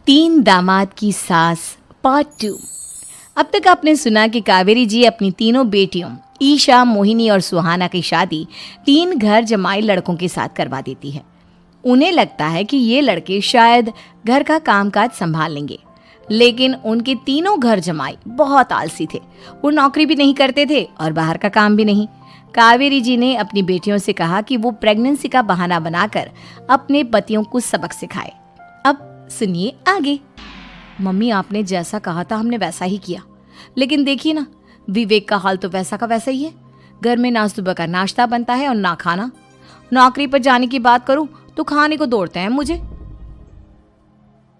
तीन दामाद की सास पार्ट 2। अब तक आपने सुना कि कावेरी जी अपनी तीनों बेटियों ईशा, मोहिनी और सुहाना की शादी तीन घर जमाई लड़कों के साथ करवा देती है। उन्हें लगता है कि ये लड़के शायद घर का कामकाज संभाल लेंगे, लेकिन उनके तीनों घर जमाई बहुत आलसी थे। वो नौकरी भी नहीं करते थे और बाहर का काम भी नहीं। कावेरी जी ने अपनी बेटियों से कहा कि वो प्रेगनेंसी का बहाना बनाकर अपने पतियों को सबक सिखाए। अब सुनिए आगे। मम्मी, आपने जैसा कहा था हमने वैसा ही किया, लेकिन देखिए ना, विवेक का हाल तो वैसा का वैसा ही है। घर में ना सुबह का नाश्ता बनता है और ना खाना। नौकरी पर जाने की बात करूं तो खाने को दौड़ते हैं मुझे।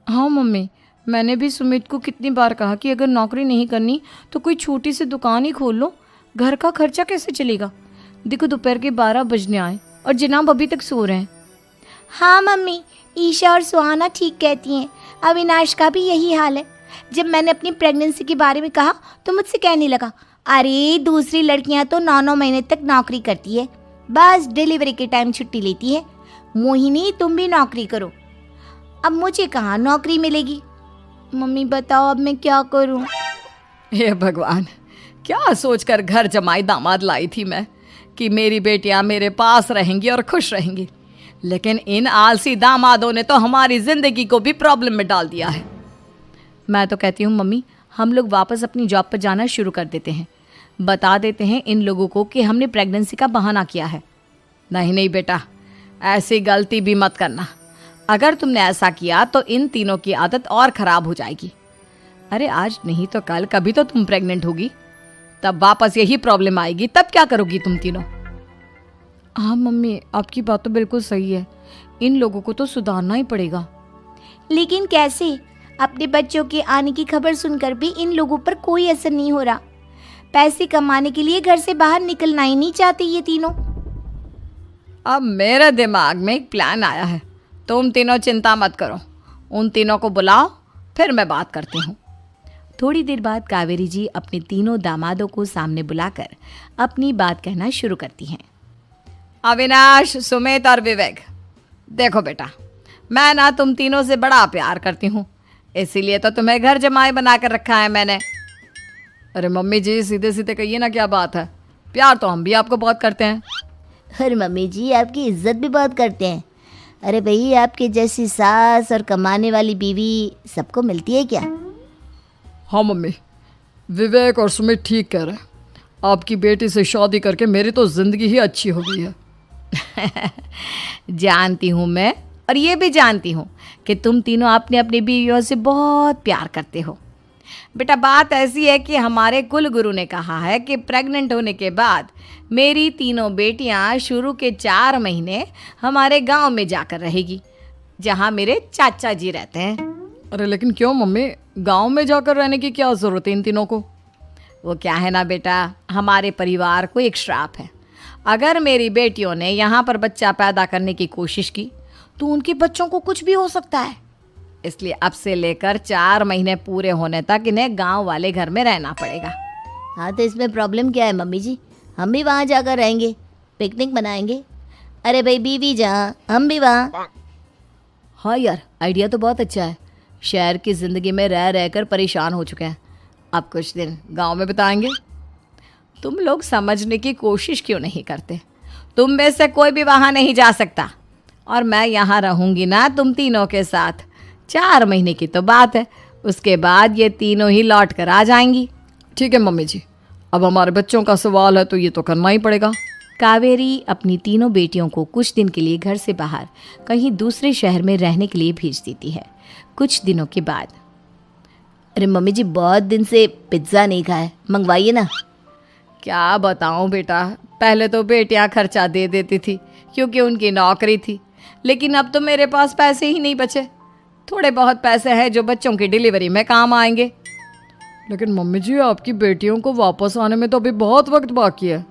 हाँ मम्मी, मैंने भी सुमित को कितनी बार कहा कि अगर नौकरी नहीं करनी तो कोई छोटी सी दुकान ही खोल लो, घर का खर्चा कैसे चलेगा। देखो दोपहर के 12 बजने आए और जनाब अभी तक सो रहे हैं। हाँ मम्मी, ईशा और सुहाना ठीक कहती हैं। अविनाश का भी यही हाल है। जब मैंने अपनी प्रेगनेंसी के बारे में कहा तो मुझसे कहने लगा, अरे दूसरी लड़कियां तो 9-9 महीने तक नौकरी करती है, बस डिलीवरी के टाइम छुट्टी लेती है। मोहिनी, तुम भी नौकरी करो। अब मुझे कहाँ नौकरी मिलेगी। मम्मी बताओ अब मैं क्या करूँ। हे भगवान, क्या सोचकर घर जमाई दामाद लाई थी मैं कि मेरी बेटियां मेरे पास रहेंगी और खुश रहेंगी, लेकिन इन आलसी दामादों ने तो हमारी जिंदगी को भी प्रॉब्लम में डाल दिया है। मैं तो कहती हूँ मम्मी, हम लोग वापस अपनी जॉब पर जाना शुरू कर देते हैं। बता देते हैं इन लोगों को कि हमने प्रेगनेंसी का बहाना किया है। नहीं नहीं बेटा, ऐसी गलती भी मत करना। अगर तुमने ऐसा किया तो इन तीनों की आदत और ख़राब हो जाएगी। अरे आज नहीं तो कल कभी तो तुम प्रेग्नेंट होगी, तब वापस यही प्रॉब्लम आएगी। तब क्या करोगी तुम तीनों। हाँ मम्मी, आपकी बात तो बिल्कुल सही है। इन लोगों को तो सुधारना ही पड़ेगा। लेकिन कैसे? अपने बच्चों के आने की खबर सुनकर भी इन लोगों पर कोई असर नहीं हो रहा। पैसे कमाने के लिए घर से बाहर निकलना ही नहीं चाहते ये तीनों। अब मेरे दिमाग में एक प्लान आया है। तुम तीनों चिंता मत करो, उन तीनों को बुलाओ, फिर मैं बात करती हूँ। थोड़ी देर बाद कावेरी जी अपने तीनों दामादों को सामने बुलाकर अपनी बात कहना शुरू करती हैं। अविनाश, सुमित और विवेक, देखो बेटा, मैं ना तुम तीनों से बड़ा प्यार करती हूँ, इसीलिए तो तुम्हें घर जमाई बना कर रखा है मैंने। अरे मम्मी जी, सीधे सीधे कहिए ना, क्या बात है। प्यार तो हम भी आपको बहुत करते हैं। अरे मम्मी जी, आपकी इज्जत भी बहुत करते हैं। अरे भाई, आपके जैसी सास और कमाने वाली बीवी सबको मिलती है क्या? हाँ मम्मी, विवेक और सुमित ठीक कह रहे हैं। आपकी बेटी से शादी करके मेरी तो ज़िंदगी ही अच्छी हो गई है। जानती हूँ मैं, और ये भी जानती हूँ कि तुम तीनों अपने अपनी बीवियों से बहुत प्यार करते हो। बेटा, बात ऐसी है कि हमारे कुल गुरु ने कहा है कि प्रेग्नेंट होने के बाद मेरी तीनों बेटियाँ शुरू के 4 महीने हमारे गांव में जाकर रहेगी, जहाँ मेरे चाचा जी रहते हैं। अरे लेकिन क्यों मम्मी, गांव में जाकर रहने की क्या ज़रूरत है इन तीनों को। वो क्या है ना बेटा, हमारे परिवार को एक श्राप है। अगर मेरी बेटियों ने यहाँ पर बच्चा पैदा करने की कोशिश की तो उनके बच्चों को कुछ भी हो सकता है। इसलिए अब से लेकर 4 महीने पूरे होने तक इन्हें गांव वाले घर में रहना पड़ेगा। हाँ तो इसमें प्रॉब्लम क्या है मम्मी जी? हम भी वहाँ जाकर रहेंगे, पिकनिक मनाएंगे। अरे भाई, बीवी जहाँ हम भी वहाँ। हाँ यार, आइडिया तो बहुत अच्छा है। शहर की ज़िंदगी में रह रहकर परेशान हो चुके हैं, अब कुछ दिन गांव में बिताएंगे। तुम लोग समझने की कोशिश क्यों नहीं करते। तुम में से कोई भी वहाँ नहीं जा सकता, और मैं यहाँ रहूँगी ना तुम तीनों के साथ। 4 महीने की तो बात है, उसके बाद ये तीनों ही लौट कर आ जाएंगी। ठीक है मम्मी जी, अब हमारे बच्चों का सवाल है तो ये तो करना ही पड़ेगा। कावेरी अपनी तीनों बेटियों को कुछ दिन के लिए घर से बाहर कहीं दूसरे शहर में रहने के लिए भेज देती है। कुछ दिनों के बाद, अरे मम्मी जी, बहुत दिन से पिज्ज़ा नहीं खाया, मंगवाइए ना। क्या बताऊं बेटा, पहले तो बेटियां खर्चा दे देती थी क्योंकि उनकी नौकरी थी, लेकिन अब तो मेरे पास पैसे ही नहीं बचे। थोड़े बहुत पैसे हैं जो बच्चों की डिलीवरी में काम आएंगे। लेकिन मम्मी जी, आपकी बेटियों को वापस आने में तो अभी बहुत वक्त बाकी है।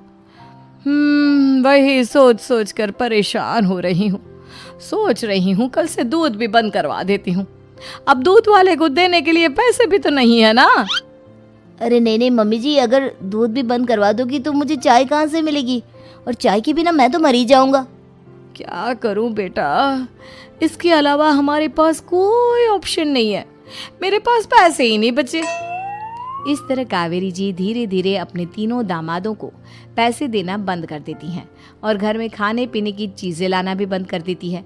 वही सोच सोच कर परेशान हो रही हूँ। सोच रही हूँ कल से दूध भी बंद करवा देती हूँ। अब दूध वाले को देने के लिए पैसे भी तो नहीं है ना। अरे नहीं नहीं मम्मी जी, अगर दूध भी बंद करवा दोगी तो मुझे चाय कहाँ से मिलेगी, और चाय के बिना मैं तो मर ही जाऊंगा। क्या करूं बेटा, इसके अलावा हमारे पास कोई ऑप्शन नहीं है, मेरे पास पैसे ही नहीं बचे। इस तरह कावेरी जी धीरे धीरे अपने तीनों दामादों को पैसे देना बंद कर देती हैं और घर में खाने पीने की चीजें लाना भी बंद कर देती है।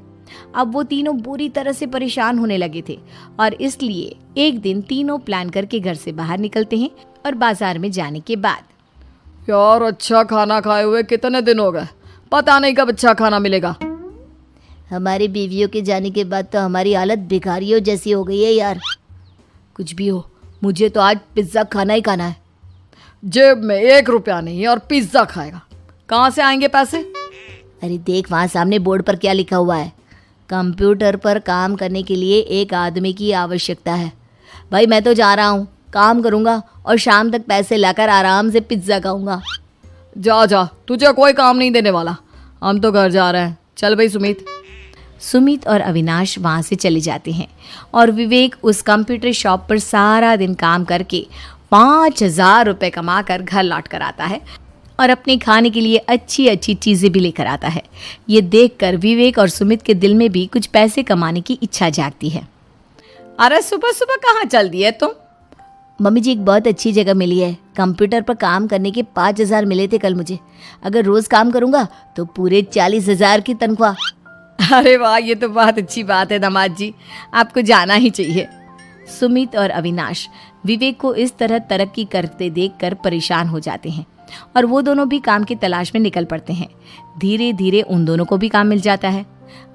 अब वो तीनों बुरी तरह से परेशान होने लगे थे और इसलिए एक दिन तीनों प्लान करके घर से बाहर निकलते हैं और बाजार में जाने के बाद, यार अच्छा खाना खाए हुए कितने दिन हो गए, पता नहीं कब अच्छा खाना मिलेगा। हमारी बीवियों के जाने के बाद तो हमारी हालत भिखारियों जैसी हो गई है यार। कुछ भी हो, मुझे तो आज पिज्ज़ा खाना ही खाना है। जेब में 1 रुपया नहीं और पिज्जा खाएगा, कहाँ से आएंगे पैसे? अरे देख वहाँ सामने बोर्ड पर क्या लिखा हुआ है, कंप्यूटर पर काम करने के लिए एक आदमी की आवश्यकता है। भाई मैं तो जा रहा हूँ, काम करूँगा और शाम तक पैसे लाकर आराम से पिज्ज़ा खाऊंगा। जा जा, तुझे कोई काम नहीं देने वाला, हम तो घर जा रहे हैं। चल भाई सुमित। सुमित और अविनाश वहाँ से चले जाते हैं और विवेक उस कंप्यूटर शॉप पर सारा दिन काम करके 5,000 रुपये कमा कर घर लौट कर आता है और अपने खाने के लिए अच्छी अच्छी चीज़ें भी लेकर आता है। ये देखकर विवेक और सुमित के दिल में भी कुछ पैसे कमाने की इच्छा जागती है। अरे सुबह सुबह कहाँ चल दिए तुम? मम्मी जी एक बहुत अच्छी जगह मिली है, कंप्यूटर पर काम करने के 5,000 मिले थे कल मुझे। अगर रोज़ काम करूँगा तो पूरे 40,000 की तनख्वाह। अरे वाह, ये तो बहुत अच्छी बात है दामाद जी, आपको जाना ही चाहिए। सुमित और अविनाश विवेक को इस तरह तरक्की करते देखकर परेशान हो जाते हैं और वो दोनों भी काम की तलाश में निकल पड़ते हैं। धीरे धीरे उन दोनों को भी काम मिल जाता है।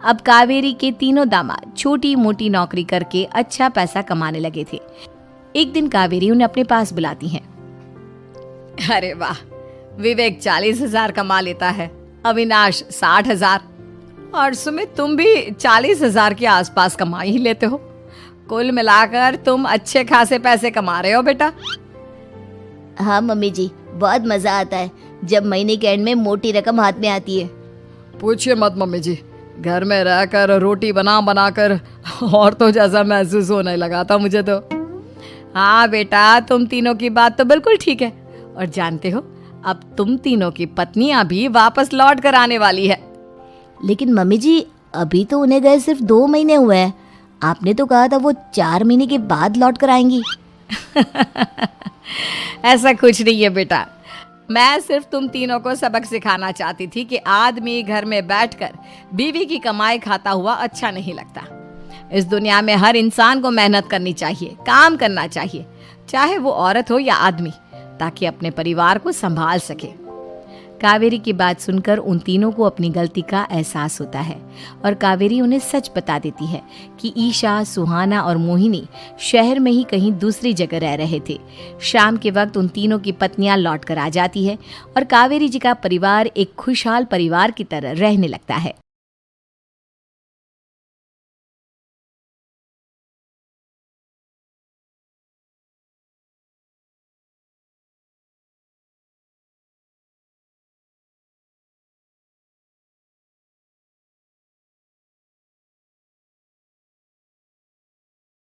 अब कावेरी के तीनों दामाद छोटी मोटी नौकरी करके अच्छा पैसा कमाने लगे थे। एक दिन कावेरी उन्हें अपने पास बुलाती हैं। अरे वाह, विवेक 40,000 कमा लेता है, अविनाश 60,000 और सुमित तुम भी 40,000 के आसपास कमा ही लेते हो। कुल मिलाकर तुम अच्छे खासे पैसे कमा रहे हो बेटा। हाँ मम्मी जी, बहुत मज़ा आता है जब महीने के एंड में मोटी रकम हाथ में आती है। पूछिए मत मम्मी जी, घर में रहकर रोटी बना बना कर और तो जैसा महसूस होने लगा था मुझे तो। हाँ बेटा, तुम तीनों की बात तो बिल्कुल ठीक है और जानते हो अब तुम तीनों की पत्नियां भी वापस लौट कर आने वाली है। लेकिन मम्मी जी अभी तो उन्हें गए सिर्फ 2 महीने हुए हैं, आपने तो कहा था वो 4 महीने के बाद लौट कर आएंगी। ऐसा कुछ नहीं है बेटा, मैं सिर्फ तुम तीनों को सबक सिखाना चाहती थी कि आदमी घर में बैठकर बीवी की कमाई खाता हुआ अच्छा नहीं लगता। इस दुनिया में हर इंसान को मेहनत करनी चाहिए, काम करना चाहिए, चाहे वो औरत हो या आदमी, ताकि अपने परिवार को संभाल सके। कावेरी की बात सुनकर उन तीनों को अपनी गलती का एहसास होता है और कावेरी उन्हें सच बता देती है कि ईशा, सुहाना और मोहिनी शहर में ही कहीं दूसरी जगह रह रहे थे। शाम के वक्त उन तीनों की पत्नियां लौट कर आ जाती है और कावेरी जी का परिवार एक खुशहाल परिवार की तरह रहने लगता है।